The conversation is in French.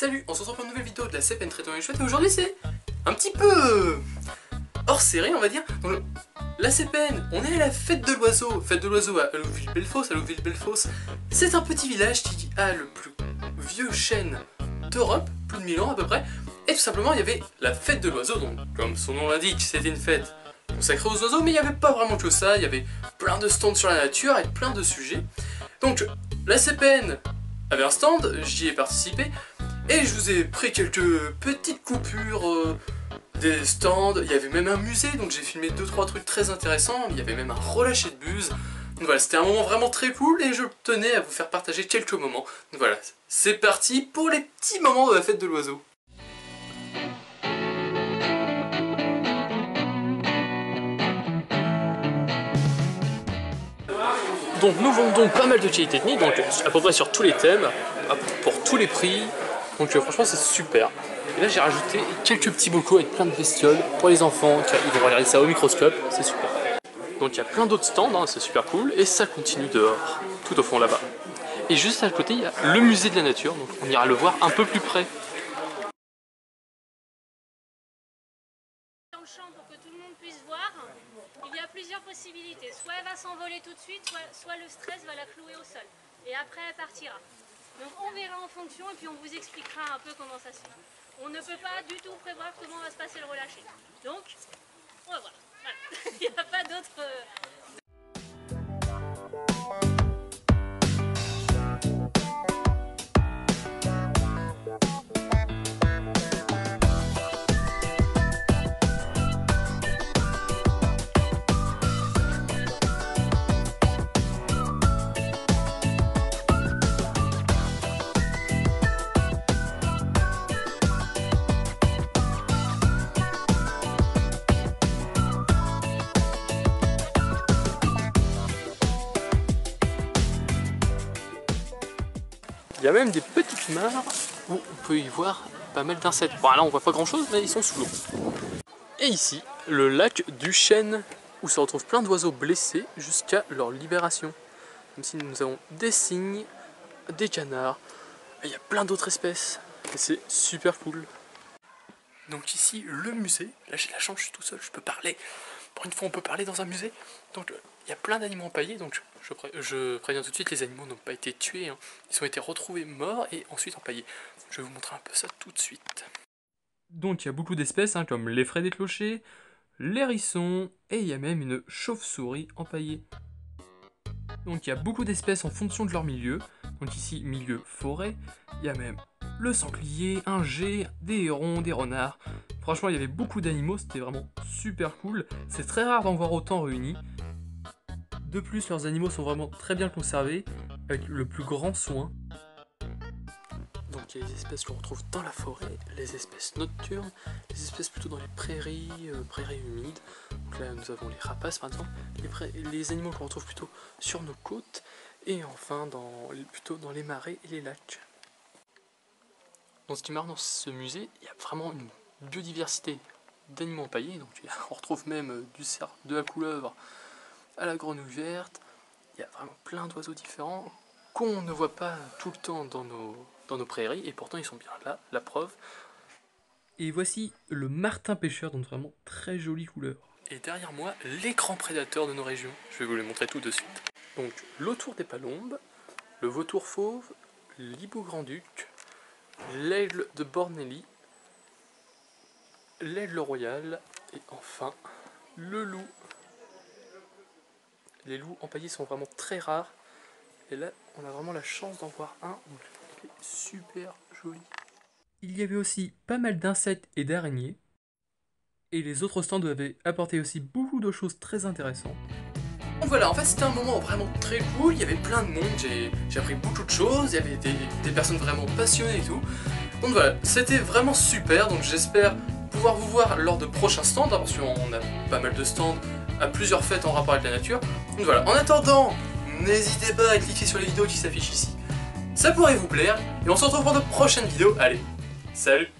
Salut, on se retrouve pour une nouvelle vidéo de la CPN Très Tôt et Chouette et aujourd'hui c'est un petit peu hors série on va dire. Donc, la CPN, on est à la fête de l'oiseau. Fête de l'oiseau à Louville-Bellefosse. À Louville-Bellefosse, c'est un petit village qui a le plus vieux chêne d'Europe, plus de 1000 ans à peu près. Et tout simplement il y avait la fête de l'oiseau, donc comme son nom l'indique, c'était une fête consacrée aux oiseaux, mais il n'y avait pas vraiment que ça, il y avait plein de stands sur la nature avec plein de sujets. Donc la CPN avait un stand, j'y ai participé, et je vous ai pris quelques petites coupures des stands. Il y avait même un musée, donc j'ai filmé 2-3 trucs très intéressants, il y avait même un relâché de buse. Donc voilà, c'était un moment vraiment très cool et je tenais à vous faire partager quelques moments. Donc voilà, c'est parti pour les petits moments de la fête de l'oiseau. Donc nous vendons pas mal de qualité technique, donc à peu près sur tous les thèmes, pour tous les prix, donc franchement c'est super. Et là j'ai rajouté quelques petits bocaux avec plein de bestioles pour les enfants, ils vont regarder ça au microscope, c'est super. Donc il y a plein d'autres stands, hein, c'est super cool, et ça continue dehors, tout au fond là-bas. Et juste à côté il y a le musée de la nature, donc on ira le voir un peu plus près. Dans le champ pour que tout le monde puisse voir, il y a plusieurs possibilités. Soit elle va s'envoler tout de suite, soit le stress va la clouer au sol. Et après elle partira. Donc on verra en fonction et puis on vous expliquera un peu comment ça se fait. On ne peut pas du tout prévoir comment va se passer le relâcher. Donc on va voir. Voilà. Il n'y a pas d'autre... Il y a même des petites mares où on peut y voir pas mal d'insectes. Bon là on voit pas grand chose mais ils sont sous l'eau. Et ici, le lac du Chêne où se retrouvent plein d'oiseaux blessés jusqu'à leur libération. Comme si nous avons des cygnes, des canards, et il y a plein d'autres espèces. Et c'est super cool. Donc ici le musée, là j'ai la chance, je suis tout seul, je peux parler. Pour une fois on peut parler dans un musée. Donc il y a plein d'animaux empaillés, donc je préviens tout de suite, les animaux n'ont pas été tués, hein. Ils ont été retrouvés morts et ensuite empaillés. Je vais vous montrer un peu ça tout de suite. Donc il y a beaucoup d'espèces, hein, comme les fraies des clochers, les hérissons, et il y a même une chauve-souris empaillée. Donc il y a beaucoup d'espèces en fonction de leur milieu. Donc ici, milieu forêt, il y a même le sanglier, un geai, des hérons, des renards. Franchement, il y avait beaucoup d'animaux, c'était vraiment super cool. C'est très rare d'en voir autant réunis. De plus, leurs animaux sont vraiment très bien conservés, avec le plus grand soin. Donc il y a les espèces qu'on retrouve dans la forêt, les espèces nocturnes, les espèces plutôt dans les prairies, prairies humides. Donc là nous avons les rapaces par exemple, les animaux qu'on retrouve plutôt sur nos côtes, et enfin plutôt dans les marais et les lacs. Donc ce qui est marrant dans ce musée, il y a vraiment une biodiversité d'animaux empaillés. Donc on retrouve même du cerf, de la couleuvre à la grenouille verte. Il y a vraiment plein d'oiseaux différents qu'on ne voit pas tout le temps dans nos prairies, et pourtant ils sont bien là, la preuve. Et voici le martin pêcheur, donc vraiment très jolie couleur. Et derrière moi, les grands prédateurs de nos régions. Je vais vous les montrer tout de suite. Donc l'autour des palombes, le vautour fauve, l'hibou grand-duc, l'aigle de Bornelli, l'aigle royal, et enfin le loup. Les loups empaillés sont vraiment très rares, et là on a vraiment la chance d'en voir un, donc il est super joli. Il y avait aussi pas mal d'insectes et d'araignées, et les autres stands avaient apporté aussi beaucoup de choses très intéressantes. Donc voilà, en fait c'était un moment vraiment très cool, il y avait plein de monde, j'ai appris beaucoup de choses, il y avait des personnes vraiment passionnées et tout. Donc voilà, c'était vraiment super, donc j'espère pouvoir vous voir lors de prochains stands, hein, parce qu'on a pas mal de stands à plusieurs fêtes en rapport avec la nature. Donc voilà, en attendant, n'hésitez pas à cliquer sur les vidéos qui s'affichent ici. Ça pourrait vous plaire, et on se retrouve pour de prochaines vidéos. Allez, salut!